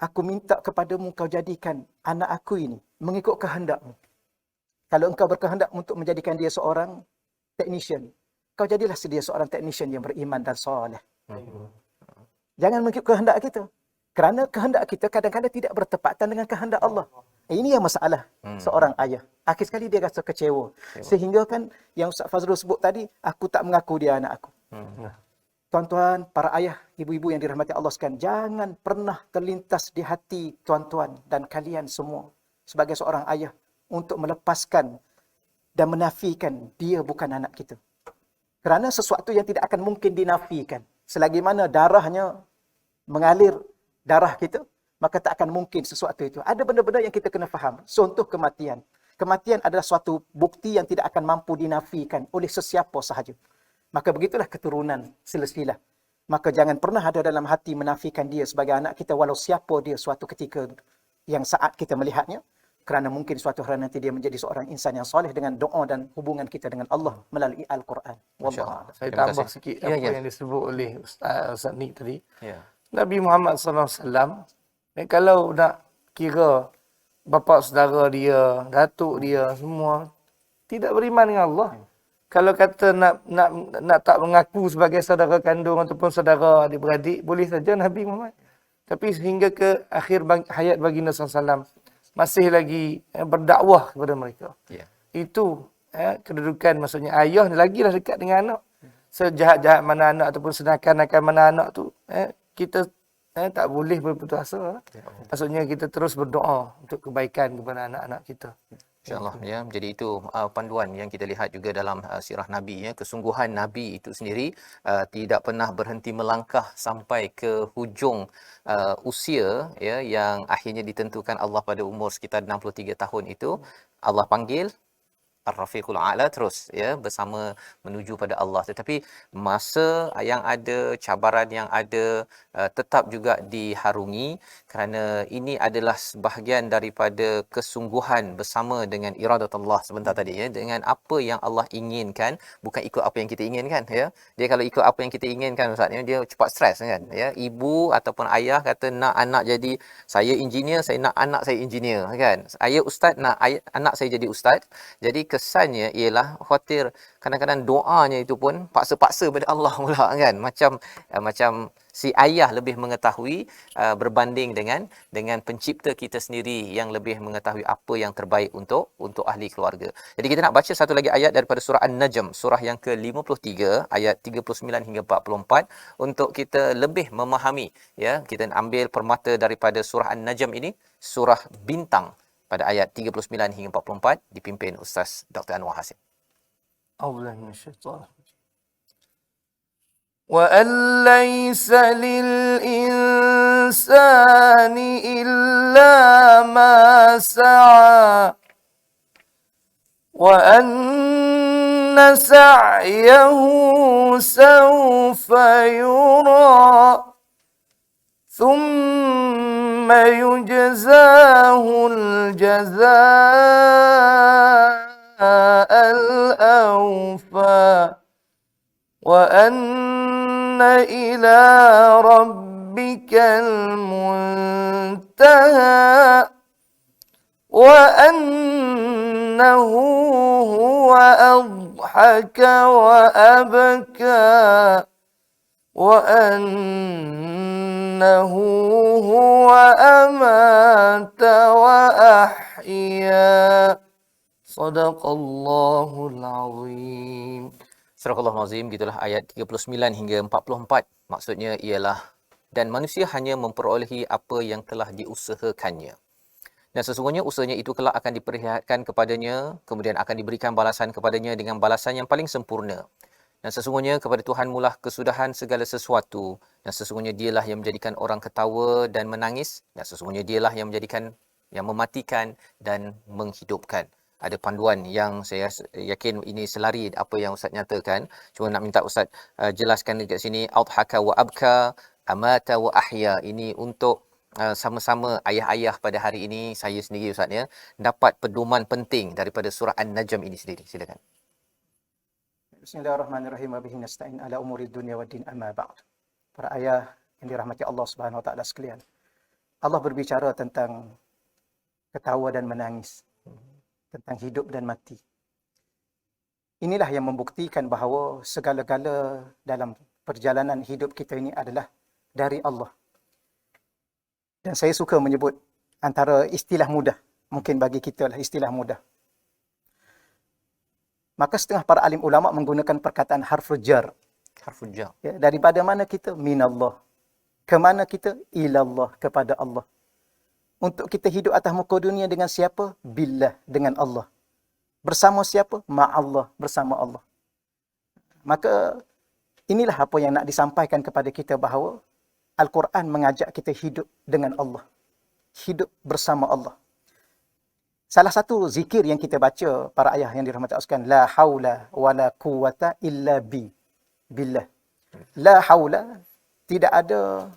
aku minta kepadamu kau jadikan anak aku ini mengikut kehendak-Mu. Kalau engkau berkehendak untuk menjadikan dia seorang technician, kau jadilah dia seorang technician yang beriman dan soleh. Jangan mengikut kehendak kita. Kerana kehendak kita kadang-kadang tidak bertepatan dengan kehendak Allah. Ini yang masalah seorang ayah. Akhir sekali dia rasa kecewa. Sehingga kan yang Ustaz Fazrul sebut tadi, aku tak mengaku dia anak aku. Tuan-tuan, para ayah, ibu-ibu yang dirahmati Allah sekalian, jangan pernah terlintas di hati tuan-tuan dan kalian semua sebagai seorang ayah untuk melepaskan dan menafikan dia bukan anak kita. Kerana sesuatu yang tidak akan mungkin dinafikan. Selagi mana darahnya mengalir darah kita, maka tak akan mungkin sesuatu itu. Ada benda-benda yang kita kena faham. Contoh kematian. Kematian adalah suatu bukti yang tidak akan mampu dinafikan oleh sesiapa sahaja. Maka begitulah keturunan silsilah. Maka jangan pernah ada dalam hati menafikan dia sebagai anak kita walau siapa dia suatu ketika yang saat kita melihatnya. Kerana mungkin suatu hari nanti dia menjadi seorang insan yang soleh dengan doa dan hubungan kita dengan Allah melalui Al-Quran. Wallahu Saya Terima tambah kasih. sikit Ya, apa ya. yang disebut oleh Ustaz Nik tadi. Ya. Nabi Muhammad SAW, kalau nak kira bapa saudara dia, datuk dia, semua tidak beriman dengan Allah. Kalau kata nak tak mengaku sebagai saudara kandung ataupun saudara adik-beradik, boleh saja Nabi Muhammad. Tapi sehingga ke akhir hayat baginda SAW, masih lagi berdakwah kepada mereka. Ya. Itu kedudukan, maksudnya ayah lagilah dekat dengan anak. Sejahat-jahat mana anak ataupun senakan-nakan mana anak tu, kita tak boleh berputus asa. Maksudnya kita terus berdoa untuk kebaikan kepada anak-anak kita. InsyaAllah ya. Jadi itu panduan yang kita lihat juga dalam sirah Nabi ya. Kesungguhan Nabi itu sendiri tidak pernah berhenti melangkah sampai ke hujung usia ya yang akhirnya ditentukan Allah pada umur sekitar 63 tahun itu. Allah panggil Ar-Rafiqul A'la terus ya bersama menuju pada Allah, tetapi masa yang ada, cabaran yang ada tetap juga diharungi kerana ini adalah sebahagian daripada kesungguhan bersama dengan iradatullah sebentar tadi ya, dengan apa yang Allah inginkan, bukan ikut apa yang kita inginkan ya. Dia kalau ikut apa yang kita inginkan ustaz dia cepat stres kan ya. Ibu ataupun ayah kata nak anak jadi saya engineer, saya nak anak saya engineer kan. Saya ustaz nak anak saya jadi ustaz. Jadi kesannya ialah khawatir kadang-kadang doanya itu pun paksa-paksa pada Allah pula kan. Macam si ayah lebih mengetahui berbanding dengan pencipta kita sendiri yang lebih mengetahui apa yang terbaik untuk ahli keluarga. Jadi kita nak baca satu lagi ayat daripada surah An-Najm, surah yang ke-53 ayat 39 hingga 44 untuk kita lebih memahami ya. Kita ambil permata daripada surah An-Najm ini, surah bintang pada ayat 39 hingga 44 dipimpin Ustaz Dr. Anwar Hasim. A'udzubillahi minasyaitanir rajim. وأن ليس للإنسان إلا ما سعى وأن سعيه سوف يرى ثم يجزاه الجزاء الأوفى وأن إلى ربك المنتهى وأنه هو أضحك وأبكى وأنه هو أمات وأحيا صدق الله العظيم. Surah Al-Azim, gitulah ayat 39 hingga 44. Maksudnya ialah dan manusia hanya memperolehi apa yang telah diusahakannya. Dan sesungguhnya usahanya itu kelak akan diperlihatkan kepadanya, kemudian akan diberikan balasan kepadanya dengan balasan yang paling sempurna. Dan sesungguhnya kepada Tuhan mulah kesudahan segala sesuatu. Dan sesungguhnya dialah yang menjadikan orang ketawa dan menangis. Dan sesungguhnya dialah yang mematikan dan menghidupkan. Ada panduan yang saya yakin ini selari apa yang Ustaz nyatakan. Cuma nak minta Ustaz jelaskan dekat sini, adhaka wa abka, amata wa ahya. Ini untuk sama-sama ayah-ayah pada hari ini, saya sendiri Ustaz ya, dapat pedoman penting daripada surah An-Najm ini sendiri. Silakan. Bismillahirrahmanirrahim. Wa bihi nasta'in ala umuri dunya waddin amma ba'd. Para ayah yang dirahmati Allah Subhanahu wa taala sekalian. Allah berbicara tentang ketawa dan menangis. tentang hidup dan mati. Inilah yang membuktikan bahawa segala-gala dalam perjalanan hidup kita ini adalah dari Allah. Dan saya suka menyebut antara istilah mudah, mungkin bagi kita lah istilah mudah. Maka setengah para alim ulama menggunakan perkataan harful jar. Harful jar. Ya, daripada mana kita? Minallah. Kemana kita? Ilallah, kepada Allah. Untuk kita hidup atas muka dunia dengan siapa? Billah, dengan Allah. Bersama siapa? Ma'allah, bersama Allah. Maka inilah apa yang nak disampaikan kepada kita bahawa Al-Quran mengajak kita hidup dengan Allah. Hidup bersama Allah. Salah satu zikir yang kita baca, para ayah yang dirahmati Allah sekalian, la haula wa la quwata illa billah. La haula, tidak ada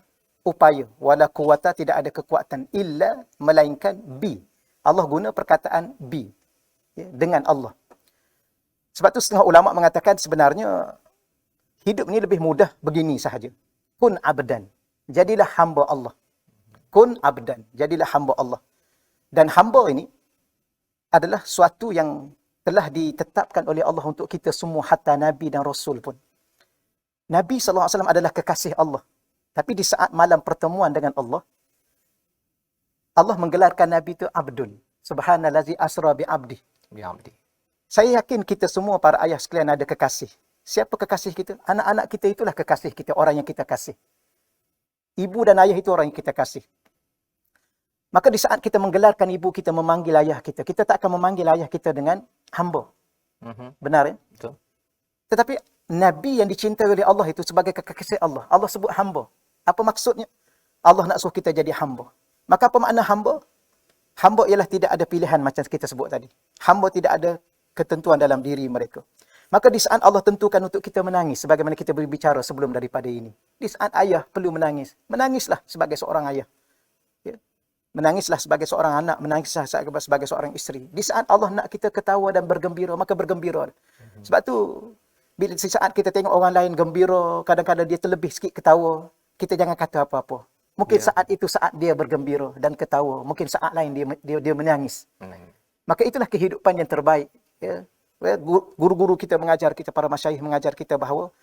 upaya, wala quwata, tidak ada kekuatan, illa, melainkan bi. Allah guna perkataan bi. Ya, dengan Allah. Sebab tu setengah ulama mengatakan sebenarnya hidup ni lebih mudah begini sahaja. Kun abdan. Jadilah hamba Allah. Kun abdan. Jadilah hamba Allah. Dan hamba ini adalah suatu yang telah ditetapkan oleh Allah untuk kita semua, hatta Nabi dan Rasul pun. Nabi SAW adalah kekasih Allah. Tapi di saat malam pertemuan dengan Allah, Allah menggelarkan Nabi itu abdun. Subhanallazi asra bi abdi. Bihamdi. Saya yakin kita semua para ayah sekalian ada kekasih. Siapa kekasih kita? Anak-anak kita itulah kekasih kita, orang yang kita kasih. Ibu dan ayah itu orang yang kita kasih. Maka di saat kita menggelarkan ibu kita, memanggil ayah kita, kita tak akan memanggil ayah kita dengan hamba. Benar ya? Betul. Tetapi Nabi yang dicintai oleh Allah itu sebagai kekasih Allah. Allah sebut hamba. Apa maksudnya? Allah nak suruh kita jadi hamba. Maka apa makna hamba? Hamba ialah tidak ada pilihan macam kita sebut tadi. Hamba tidak ada ketentuan dalam diri mereka. Maka di saat Allah tentukan untuk kita menangis, sebagaimana kita berbicara sebelum daripada ini. Di saat ayah perlu menangis, menangislah sebagai seorang ayah. Ya. Menangislah sebagai seorang anak, menangislah sebagai seorang isteri. Di saat Allah nak kita ketawa dan bergembira, maka bergembira. Sebab tu, bila di saat kita tengok orang lain gembira, kadang-kadang dia terlebih sikit ketawa, kita jangan kata apa-apa. Mungkin saat itu saat dia bergembira dan ketawa. Mungkin saat lain dia menangis. Maka itulah kehidupan yang terbaik. Ya. Guru-guru kita mengajar kita, para masyayikh mengajar kita bahawa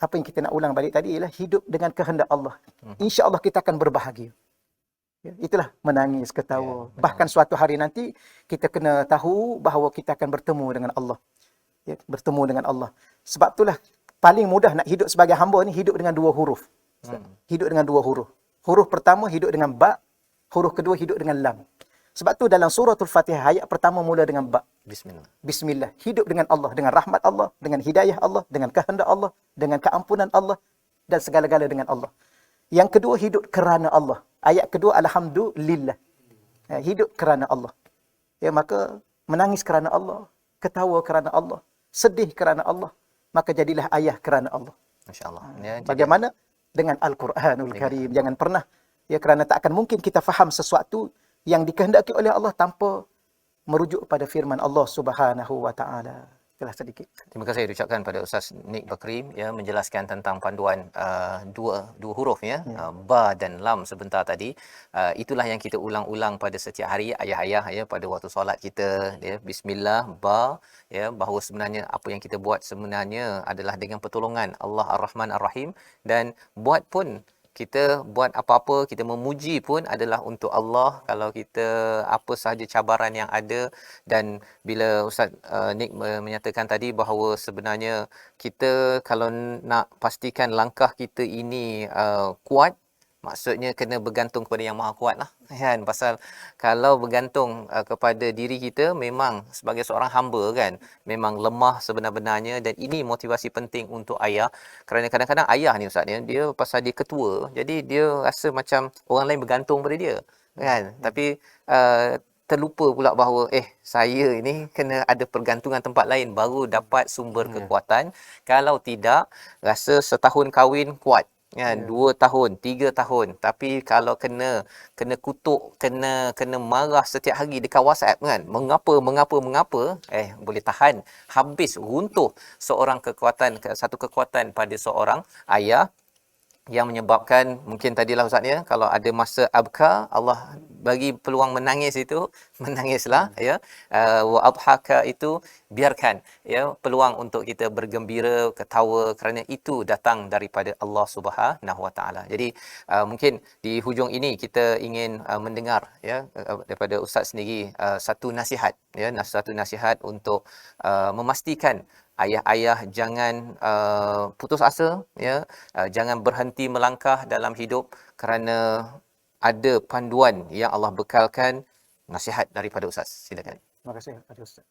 apa yang kita nak ulang balik tadi ialah hidup dengan kehendak Allah. InsyaAllah kita akan berbahagia. Ya, itulah menangis, ketawa. Bahkan suatu hari nanti kita kena tahu bahawa kita akan bertemu dengan Allah. Ya, bertemu dengan Allah. Sebab itulah paling mudah nak hidup sebagai hamba ni hidup dengan dua huruf. Hidup dengan dua huruf. Huruf pertama hidup dengan ba, huruf kedua hidup dengan lam. Sebab tu dalam suratul Fatihah ayat pertama mula dengan ba. Bismillah. Bismillah. Hidup dengan Allah, dengan rahmat Allah, dengan hidayah Allah, dengan kehendak Allah, dengan keampunan Allah dan segala-gala dengan Allah. Yang kedua hidup kerana Allah. Ayat kedua alhamdulillah. Hidup kerana Allah. Ya, maka menangis kerana Allah, ketawa kerana Allah, sedih kerana Allah, maka jadilah ayah kerana Allah. Masya-Allah. Ya, bagaimana? Dengan Al-Quranul Karim. Jangan pernah, ya, kerana tak akan mungkin kita faham sesuatu yang dikehendaki oleh Allah tanpa merujuk pada firman Allah Subhanahu wa taala. Itulah sedikit. Terima kasih diucapkan pada Ustaz Nik Bakrim ya, menjelaskan tentang panduan dua huruf ya, ba dan lam sebentar tadi. Itulah yang kita ulang-ulang pada setiap hari ayah-ayah ya, pada waktu solat kita ya, bismillah, ba ya, bahawa sebenarnya apa yang kita buat sebenarnya adalah dengan pertolongan Allah Ar-Rahman Ar-Rahim, dan buat pun kita buat apa-apa, kita memuji pun adalah untuk Allah. Kalau kita apa sahaja cabaran yang ada, dan bila Ustaz Nik menyatakan tadi bahawa sebenarnya kita kalau nak pastikan langkah kita ini kuat, maksudnya kena bergantung kepada yang maha kuat lah kan. Pasal kalau bergantung kepada diri kita, memang sebagai seorang hamba kan, memang lemah sebenar-benarnya. Dan ini motivasi penting untuk ayah, kerana kadang-kadang ayah ni Ustaz dia pasal dia ketua, jadi dia rasa macam orang lain bergantung pada dia kan. Tapi terlupa pula bahawa saya ini kena ada pergantungan tempat lain baru dapat sumber kekuatan. Kalau tidak, rasa setahun kahwin kuat kan, 2 tahun, 3 tahun, tapi kalau kena kutuk, kena marah setiap hari dekat WhatsApp kan, mengapa boleh tahan, habis, runtuh satu kekuatan pada seorang ayah, yang menyebabkan mungkin tadilah Ustaz ya, kalau ada masa abka, Allah bagi peluang menangis itu menangislah ya. Wa adhaka itu biarkan ya peluang untuk kita bergembira, ketawa, kerana itu datang daripada Allah Subhanahu Wa Taala. Jadi mungkin di hujung ini kita ingin mendengar ya daripada ustaz sendiri satu nasihat ya, satu nasihat untuk memastikan ayah-ayah jangan putus asa ya, jangan berhenti melangkah dalam hidup kerana ada panduan yang Allah bekalkan. Nasihat daripada ustaz, silakan. Terima kasih kepada Ustaz.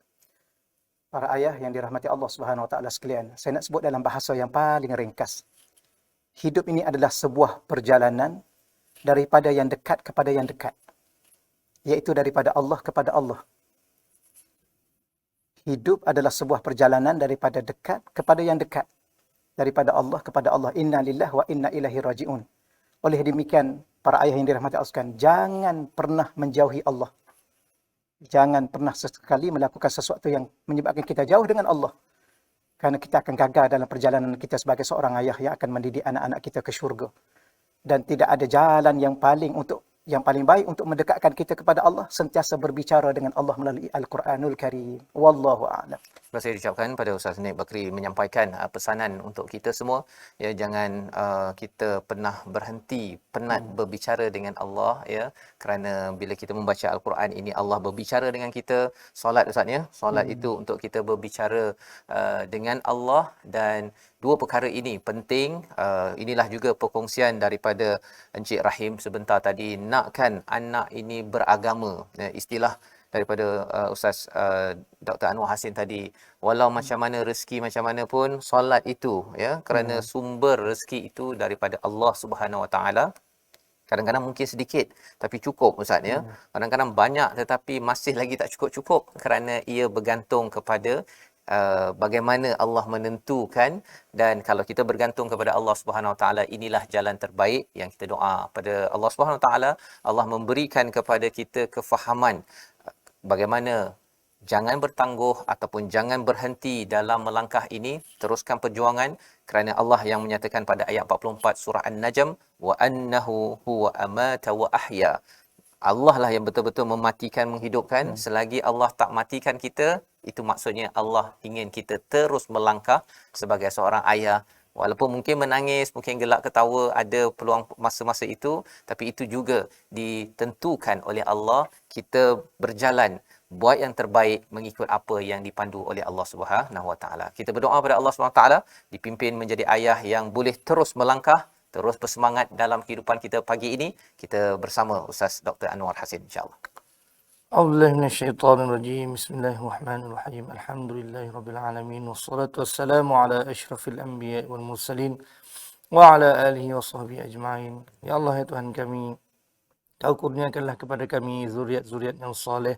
Para ayah yang dirahmati Allah Subhanahu Wa Taala sekalian, saya nak sebut dalam bahasa yang paling ringkas. Hidup ini adalah sebuah perjalanan daripada yang dekat kepada yang dekat, iaitu daripada Allah kepada Allah. Hidup adalah sebuah perjalanan daripada dekat kepada yang dekat, daripada Allah kepada Allah. Inna lillahi wa inna ilaihi raji'un. Oleh demikian, para ayah yang dirahmati Allah sekalian, jangan pernah menjauhi Allah. Jangan pernah sekali melakukan sesuatu yang menyebabkan kita jauh dengan Allah. Kerana kita akan gagal dalam perjalanan kita sebagai seorang ayah yang akan mendidik anak-anak kita ke syurga. Dan tidak ada jalan yang paling baik untuk mendekatkan kita kepada Allah, sentiasa berbicara dengan Allah melalui Al-Quranul Karim. Wallahu a'lam. Terima kasih diucapkan pada Ustaz Nik Bakri menyampaikan pesanan untuk kita semua ya, jangan kita pernah berhenti penat berbicara dengan Allah ya, kerana bila kita membaca Al-Quran ini Allah berbicara dengan kita. Solat Ustaz ya, solat itu untuk kita berbicara dengan Allah, dan dua perkara ini penting. Inilah juga perkongsian daripada Encik Rahim sebentar tadi, nakkan anak ini beragama ya, istilah daripada Ustaz Dr. Anwar Hasin tadi, walau macam mana rezeki macam mana pun solat itu ya, kerana sumber rezeki itu daripada Allah Subhanahu Wa Taala. Kadang-kadang mungkin sedikit tapi cukup Ustaz ya. Kadang-kadang banyak tetapi masih lagi tak cukup-cukup, kerana ia bergantung kepada bagaimana Allah menentukan. Dan kalau kita bergantung kepada Allah Subhanahu Wa Taala, inilah jalan terbaik yang kita doa pada Allah Subhanahu Wa Taala. Allah memberikan kepada kita kefahaman bagaimana jangan bertangguh ataupun jangan berhenti dalam melangkah ini, teruskan perjuangan, kerana Allah yang menyatakan pada ayat 44 surah An-Najm, wa annahu huwa amata wa ahya. Allah lah yang betul-betul mematikan, menghidupkan. Selagi Allah tak matikan kita, itu maksudnya Allah ingin kita terus melangkah sebagai seorang ayah. Walaupun mungkin menangis, mungkin gelak ketawa, ada peluang masa-masa itu, tapi itu juga ditentukan oleh Allah. Kita berjalan, buat yang terbaik mengikut apa yang dipandu oleh Allah Subhanahu Wa Taala. Kita berdoa pada Allah Subhanahu Wa Taala dipimpin menjadi ayah yang boleh terus melangkah, terus bersemangat dalam kehidupan kita pagi ini. Kita bersama Ustaz Dr. Anwar Hasin insya-Allah. A'udzubillahi minasyaitonirrajim. Bismillahirrahmanirrahim. Alhamdulillahirabbil alamin wassalatu wassalamu ala asyrafil anbiya'i wal mursalin wa ala alihi wa sahbihi ajma'in. Ya Allah ya Tuhan kami, Kau kurniakanlah kepada kami zuriat-zuriat yang soleh,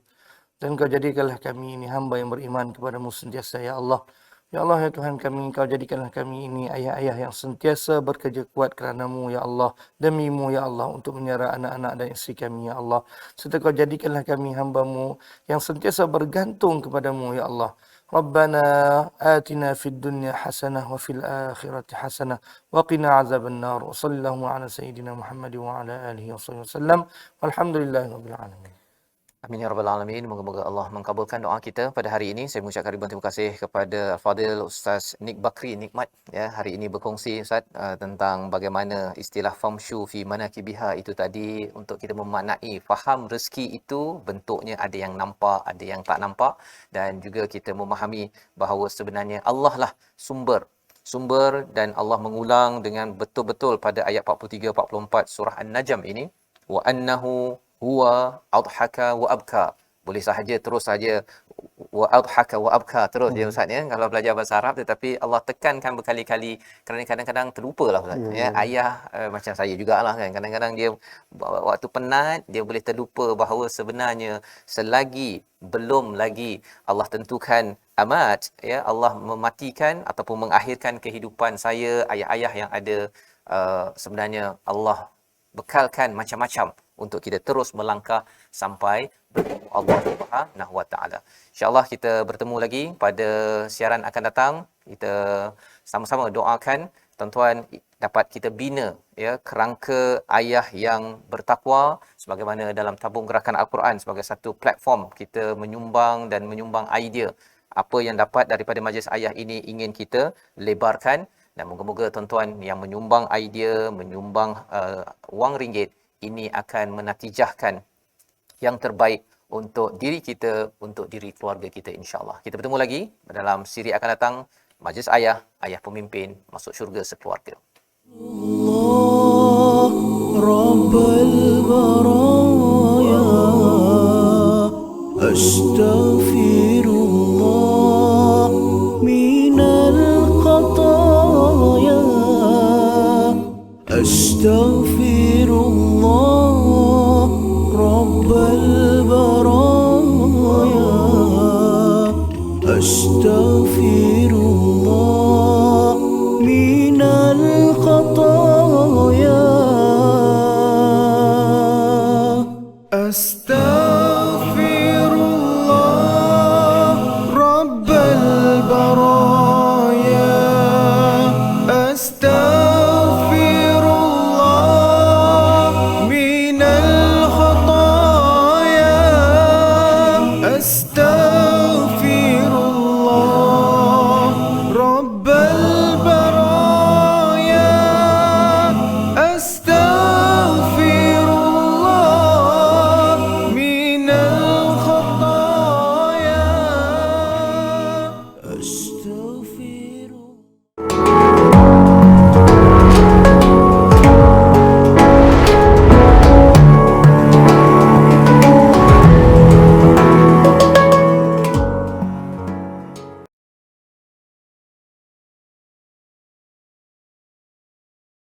dan Kau jadikanlah kami ini hamba yang beriman kepadamu sentiasa ya Allah. Ya Allah ya Tuhan kami, Kau jadikanlah kami ini ayah-ayah yang sentiasa bekerja kuat kerana-Mu ya Allah, demi-Mu ya Allah, untuk menyara anak-anak dan isteri kami ya Allah. Serta Kau jadikanlah kami hamba-Mu yang sentiasa bergantung kepadamu ya Allah. Rabbana atina fid dunya hasanah wa fil akhirati hasanah wa qina azaban nar. Wa sallallahu ala sayyidina Muhammad wa ala alihi wasallam. Walhamdulillahirabbil alamin. Amin ya rabbal alamin. Moga-moga Allah mengabulkan doa kita pada hari ini. Saya mengucapkan ribuan terima kasih kepada Al-Fadil Ustaz Nik Bakri Nikmat ya, hari ini berkongsi Ustaz tentang bagaimana istilah famshu fi manakibiha itu tadi, untuk kita memaknai faham rezeki itu bentuknya ada yang nampak, ada yang tak nampak, dan juga kita memahami bahawa sebenarnya Allah lah sumber, dan Allah mengulang dengan betul-betul pada ayat 43 44 surah An-Najm ini, wa annahu huwa adhaka wa abka. Boleh sahaja terus saja wa adhaka wa abka terus je Ustaz ya, kalau belajar bahasa Arab, tetapi Allah tekankan berkali-kali kerana kadang-kadang terlupalah Ustaz ya. Ayah macam saya jugalah kan, kadang-kadang dia waktu penat dia boleh terlupa bahawa sebenarnya selagi belum lagi Allah tentukan amat ya, Allah mematikan ataupun mengakhirkan kehidupan saya, ayah-ayah yang ada, sebenarnya Allah bekalkan macam-macam untuk kita terus melangkah sampai bertemu Allah Subhanahu Wa Taala. Insya-Allah kita bertemu lagi pada siaran akan datang. Kita sama-sama doakan tuan-tuan dapat kita bina ya kerangka ayah yang bertakwa, sebagaimana dalam tabung gerakan Al-Quran sebagai satu platform kita menyumbang dan menyumbang idea apa yang dapat daripada majlis ayah ini ingin kita lebarkan, dan moga-moga tuan-tuan yang menyumbang idea, menyumbang wang ringgit ini akan menatijahkan yang terbaik untuk diri kita, untuk diri keluarga kita, insya-Allah. Kita bertemu lagi dalam siri akan datang, Majlis Ayah, Ayah Pemimpin Masuk Syurga Sekeluarga. Allah Rabbal Baraya, Astaghfirullah minal khataya, Astaghfirullah Rabbal Baraya, Astaghfirullah minal khataya,